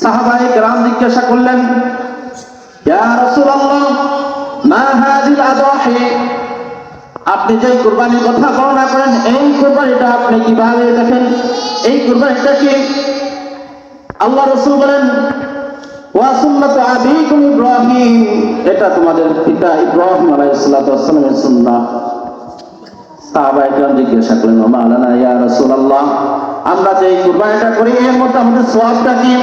সাহাবায়ে কেরাম জিজ্ঞাসা করলেন, ইয়া রাসূলুল্লাহ মা হাযিল আদাহি, আপনি যে কুরবানির কথা বর্ণনা করেন এই কুরবানিটা আপনি কিভাবে দেখেন, এই কুরবানিটা কি? আল্লাহ রাসূল বলেন, ওয়া সুন্নাতু আবিকুম ইব্রাহিম, এটা তোমাদের পিতা ইব্রাহিম আলাইহিস সালাতু ওয়াস সালামের সুন্নাহ। সাহাবায়ে কেরাম জিজ্ঞাসা করলেন, ওয়া মা লানা ইয়া রাসূলুল্লাহ, আমরা যে কুরবানিটা করি এর মধ্যে আমাদের সওয়াবটা কি?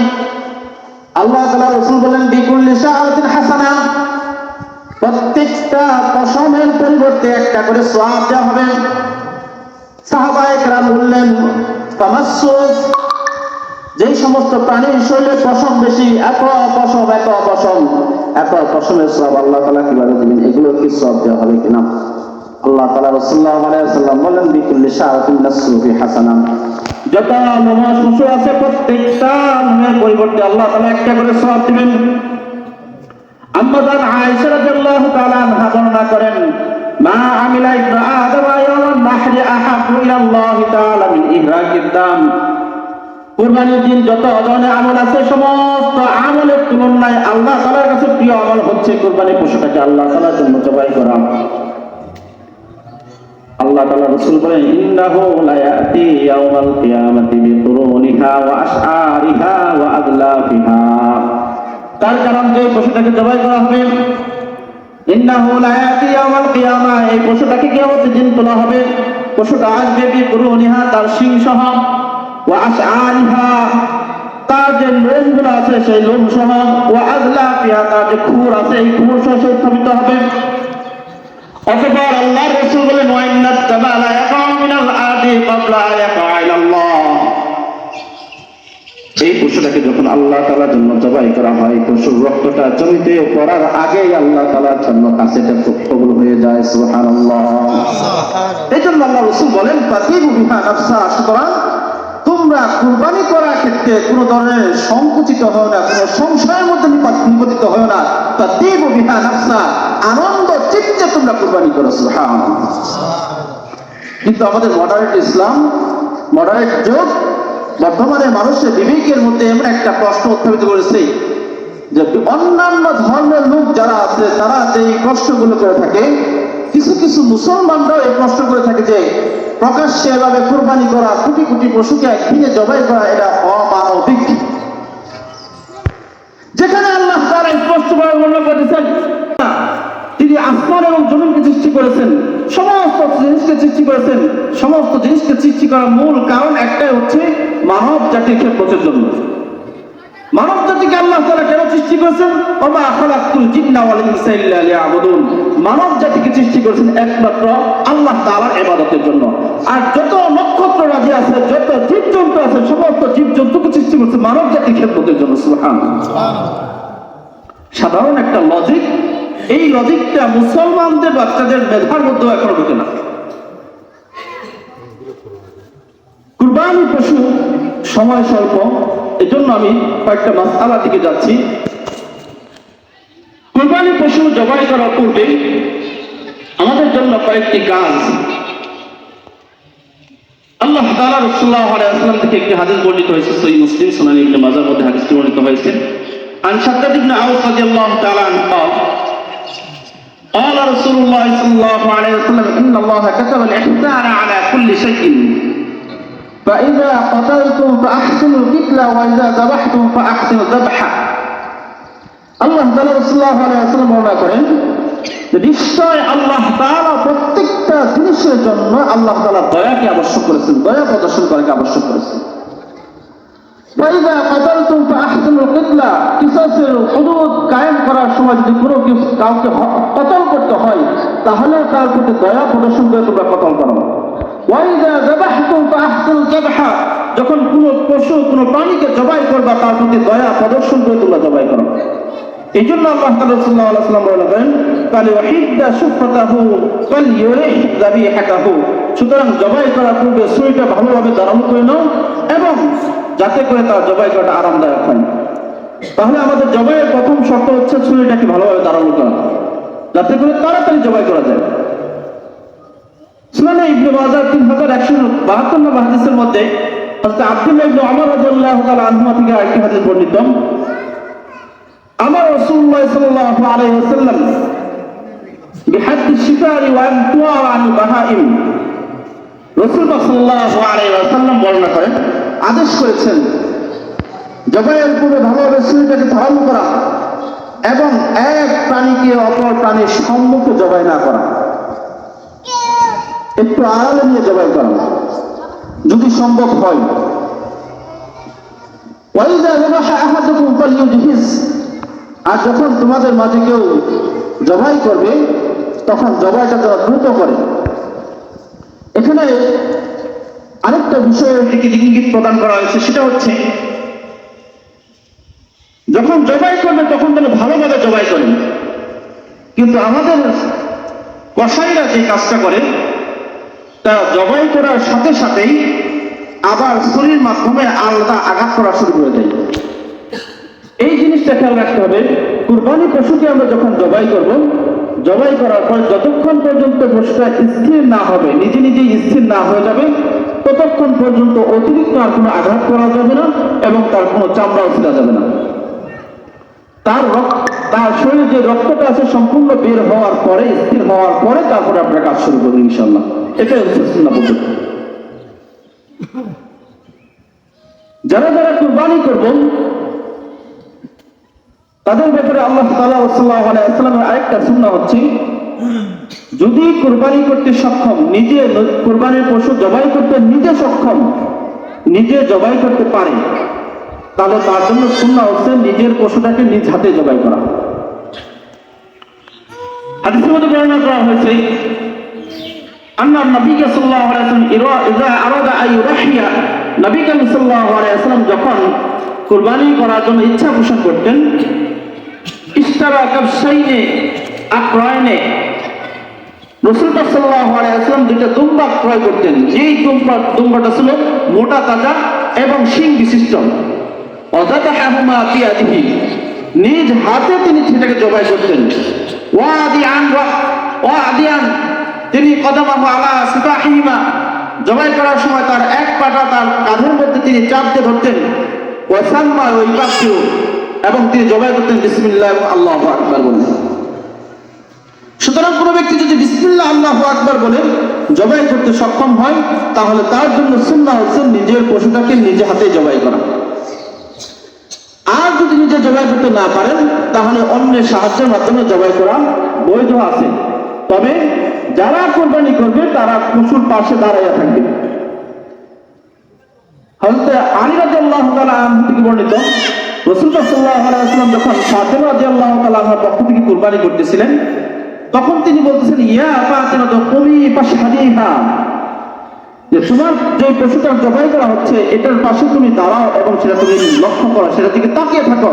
আল্লাহ তাআলা রাসূল বলেন, বিকুল্লি শাআতিন হাসানা, প্রত্যেকটা পশমের পরিবর্তে একটা করে সওয়াব দেওয়া হবে। সাহাবায়ে কেরাম বললেন, তামাসসুক, যেই সমস্ত প্রাণীর শরীরে পশম বেশি, এত পশমের সওয়াব আল্লাহ তাআলা কিভাবে দিবেন, এগুলো কি সওয়াব দেওয়া হবে কিনা? আল্লাহ তাআলা রাসূলুল্লাহ আলাইহি ওয়াসাল্লাম বলেন, বিকুল্লি শাআতিন নাসসুফি হাসানা, যত লোমশ পশু আছে প্রত্যেকটা লোমের পরিবর্তে আল্লাহ তাআলা একটা করে সওয়াব দিবেন। আম্মা জান আয়েশা রাদিয়াল্লাহু তাআলা আনহা বর্ণনা করেন, মা আমিলা ইবনু আদম ইয়াওমান নাহরি আহাব্বু ইলাল্লাহি তাআলা মিন ইহরাকিদ দাম, কুরবানির দিন যত ধরনের আমল আছে সমস্ত আমলের তুলনায় আল্লাহ তাআলার কাছে প্রিয় আমল হচ্ছে কুরবানি পশুটাকে আল্লাহ তাআলার জন্য জবাই করা। আল্লাহ তাআলা রাসূল বলেন, ইন্নাহু লা ইয়াতি ইয়াউমাল কিয়ামাতি বিকুরুনিহা ওয়া আশআরিহা ওয়া আদলাফিহা, তার কারণ যে পশুটাকে জবাই করা হবে, ইন্নাহু লা ইয়াতি ইয়াউমাল কিয়ামা, এই পশুটাকে কিয়ামতের দিন তোলা হবে। পশুটা আসবে বিকুরুনিহা, তার শিং সহ, ওয়া আশআরিহা, তার যে লোমগুলো আছে সেই লোম সহ, ওয়া আদলাফিহা, তার যে খুর আছে এই খুর সহ সে উত্থাপিত হবে। অতঃপর আল্লাহর রাসূল বলেন, ওয়া ইন্নাত তাবালা ইয়াকাউ মিনাল আরদি ক্বাবলা ইয়াকা ইলাল্লাহ, এই পশুটাকে যখন আল্লাহ তাআলার জন্য জবাই করা হয়, পশুর রক্তটা জমিতে পড়ার আগেই আল্লাহ তাআলার জন্য কাছেটা কবুল হয়ে যায়। সুবহানাল্লাহ। এই জন্য আল্লাহ রাসূল বলেন, ফাতিবু বিহা নাফসা, সুতরাং তোমরা কুরবানি করার ক্ষেত্রে কোনো ধরনের সংকুচিত হয় না, কোনো সংশয়ের মধ্যে নিপতিত হয় না। ফাতিবু বিহা নাফসা, আনন্দ চিত্তে তোমরা কুরবানি করো। সুবহানাল্লাহ। কিন্তু আমাদের মডারেট ইসলাম, মডারেট যুগ, বর্তমানে মানুষের বিবেকের মধ্যে এমন একটা প্রশ্ন উত্থাপিত করেছে যে অন্যান্য ধর্মের লোক যারা আছে তারা যে প্রশ্নগুলো করে থাকে, কিছু কিছু মুসলমানরাও এই প্রশ্ন করে থাকে যে প্রকাশ্যে এভাবে কুরবানি করা, কোটি কোটি পশুকে একদিনে জবাই করা, এটা অমানবিক। যেখানে আল্লাহ তাআলা স্পষ্টভাবে বর্ণনা করেছেন, তিনি আসমান এবং জমিনকে সৃষ্টি করেছেন, সমস্ত জিনিসকে সৃষ্টি করেছেন, সমস্ত জিনিসকে সৃষ্টি করার মূল কারণ একটাই হচ্ছে মানব জাতির খেদমতের জন্য। মানব জাতিকে আল্লাহ তাআলা কেন সৃষ্টি করেছেন? ওয়া খালাকতুল জিন্না ওয়াল ইনসা ইল্লা লিয়াবুদুন, মানব জাতিকে সৃষ্টি করেছেন একমাত্র আল্লাহ তাআলার ইবাদতের জন্য। আর যত নক্ষত্র রাজি আছে, যত জীবজন্তু আছে, সমস্ত জীবজন্তুকে সৃষ্টি করেছেন মানব জাতির খেদমতের জন্য। সুবহানাল্লাহ। সাধারণ একটা লজিক, এই লজিকটা মুসলমানদের বাচ্চাদের মেধার মধ্যেও এখনো ঢোকে না। কুরবানি পশু সময় স্বল্প, এজন্য আমি কয়েকটা মাসআলা দিকে যাচ্ছি। কুরবানি পশু জবাই করার পূর্বে আমাদের জন্য কয়েকটি কাজ। আল্লাহ তাআলা রাসূলুল্লাহ সাল্লাল্লাহু আলাইহি ওয়াসাল্লাম থেকে একটি হাদিস বর্ণিত হয়েছে, সহিহ মুসলিম, সুনান ইবনে মাজাহর মধ্যে হাদিসটি বর্ণিত হয়েছে। আন শাদ্দাদ ইবনে আওস রাদিয়াল্লাহু তাআলা আনহু قال رسول الله صلى الله عليه وسلم إن الله كتب الإحسان على كل شيء فإذا قتلتم فأحسنوا القتل وإذا ذبحتم فأحسنوا الذبح। আল্লাহ তাআলা রাসূলুল্লাহ আলাইহি ওয়াসাল্লাম বর্ণনা করেন যে নিশ্চয় আল্লাহ তাআলা প্রত্যেকটা জিনিসের জন্য আল্লাহ তাআলা দয়াকে আবশ্যক করেছেন, দয়া প্রদর্শন করাকে আবশ্যক করেছেন। ফাইদা কাতালতুম ফাআহসিনুল কিতলা, কিসাসের হুদুদ কায়েম করার সময় যদি কোনো কাউকে কতল করতে হয় তাহলে তার প্রতি দয়া প্রদর্শন করে তোমরা কতল করো। ওয়াইদা যাবাহতুম ফাআহসিনুল যাবহা, যখন কোনো পশু কোনো প্রাণীকে জবাই করবা তার প্রতি দয়া প্রদর্শন করে তোমরা জবাই করো। এই জন্য আল্লাহ তাআলা সাল্লাল্লাহু আলাইহি ওয়াসাল্লাম বলেন, কালি ওয়াহিদা সুফতাহু ফালইউরিহ যাবিহাতাহু, সুতরাং জবাই করার পূর্বে ছুরিটা ভালোভাবে ধারণ করে নাও এবং যাতে করে তার জবাই করাটা আরামদায়ক হয়। তাহলে আমাদের জবাইয়ের প্রথম শর্ত হচ্ছে ছুরিটাকে ভালোভাবে ধারণ করা, যাতে করে তাড়াতাড়ি জবাই করা যায়। সুনানে ইবনে মাজাহ 3172 নম্বর হাদিসের মধ্যে হযরত আব্দুল্লাহ ইবনে ওমর রাদিয়াল্লাহু তাআলা আনহু থেকে আরেকটি হাদিস বর্ণিত, আমার রাসূলুল্লাহ সাল্লাল্লাহু আলাইহি ওয়াসাল্লাম বিহাদ্দি শিফারি ওয়া আমতুআ আল বাহাইম, রাসূলুল্লাহ সাল্লাল্লাহু আলাইহি ওয়াসাল্লাম বর্ণনা করেন, আদেশ করেছেন জবাইয়ের পূর্বে ভালোভাবে ছুরিটাকে ধারণ করা এবং এক প্রাণীকে অপর প্রাণীর সম্মুখে জবাই না করা, একটু আড়ালে নিয়ে জবাই করা যদি সম্ভব হয়। ওয়াইযা যাবাহা আহাদুকুম ফালইউজহিজ, আর যখন তোমাদের মাঝে কেউ জবাই করবে তখন জবাইটা তারা দ্রুত করে। এখানে আরেকটা বিষয়ের দিকে ইঙ্গিত প্রদান করা হয়েছে, সেটা হচ্ছে যখন জবাই করবে তখন যেন ভালোভাবে জবাই করেন। কিন্তু আমাদের কসাইরা যে কাজটা করে তা জবাই করার সাথে সাথেই আবার ছুরির মাধ্যমে আলাদা আঘাত করা শুরু করে দেয়। এই জিনিসটা খেয়াল রাখতে হবে, কুরবানি পশুকে আমরা যখন জবাই করব, জবাই করার পর যতক্ষণ পর্যন্ত পশুটা স্থির না হবে, নিজে নিজেই স্থির না হয়ে যাবে, ততক্ষণ পর্যন্ত অতিরিক্ত আর কোনো আঘাত করা যাবে না এবং তার কোনো চামড়াও ছিঁড়া যাবে না। তার শরীরে যে রক্তটা আছে সম্পূর্ণ বের হওয়ার পরে, স্থির হওয়ার পরে তারপরে আপনারা কাজ শুরু করবেন ইনশাআল্লাহ। এটাই হচ্ছে সুন্নাহ পদ্ধতি। যারা যারা কুরবানি করবেন তাদের ব্যাপারে আল্লাহ তাআলা সাল্লাল্লাহু আলাইহি ওয়াসাল্লামের আরেকটা সুন্নাহ হচ্ছে, যদি কুরবানি করতে সক্ষম, নিজে কুরবানির পশু জবাই করতে নিজে সক্ষম, নিজে জবাই করতে পারে, তাহলে তার জন্য সুন্নাহ হচ্ছে নিজের পশুটাকে নিজ হাতে জবাই করা। হাদিসের মধ্যে বর্ণনা করা হয়েছে, আন্না নবী সাল্লাল্লাহু আলাইহি ওয়াসাল্লাম ইযা আরাদা আন ইউরাহিয়া, নবী সাল্লাল্লাহু আলাইহি ওয়াসাল্লাম যখন কুরবানি করার জন্য ইচ্ছা পোষণ করতেন, ইশতারা কাবশাইনে আকরাইনে, রাসূল সাল্লাল্লাহু আলাইহি ওয়াসাল্লাম দুইটা দুম্বা ক্রয় করতেন, যেই দুম্বাটা ছিল মোটা তাজা এবং শিং বিশিষ্ট। অযাতাহুমা বিয়াদিহি, নিজ হাতে তিনি সেটাকে জবাই করতেন। ওয়াদিয়ান, তিনি কদমাহু আলা সিফাহিমা, জবাই করার সময় তার এক পাটা তার কাঁধের মধ্যে তিনি চাপ দিয়ে ধরতেন। ওয়াসাম্মা ওয়াইবাকিউ, এবং তিনি জবাই করতেন বিসমিল্লাহ এবং আল্লাহু আকবার বলে। সুতরাং কোনো ব্যক্তি যদি বিসমিল্লাহ আল্লাহু আকবার বলে জবাই করতে সক্ষম হয়, তাহলে তার জন্য সুন্নাহ হচ্ছে নিজের পশুটাকে নিজে হাতে জবাই করা। আর যদি নিজে জবাই করতে না পারেন, তাহলে অন্যের সাহায্যের মাধ্যমে জবাই করা বৈধ আছে। তবে যারা কোরবানি করবে তারা পশুর পাশে দাঁড়াইয়া থাকবে। হযরত আলী রাদিয়াল্লাহু তাআলা আনহু থেকে বর্ণিত, রাসূলুল্লাহ সাল্লাল্লাহু আলাইহি ওয়াসাল্লাম যখন ফাতিমা রাদিয়াল্লাহু তাআলা আনহার পক্ষ থেকে কুরবানি করতেছিলেন, তখন তিনি বলতেছেন, ইয়া ফাতিমা কুমি ফাশহাদিহা, যে তোমার যে পশুটা জবাই করা হচ্ছে এটার পাশে তুমি দাঁড়াও এবং সেটা তুমি লক্ষ্য করো, সেটা দিকে তাকিয়ে থাকো।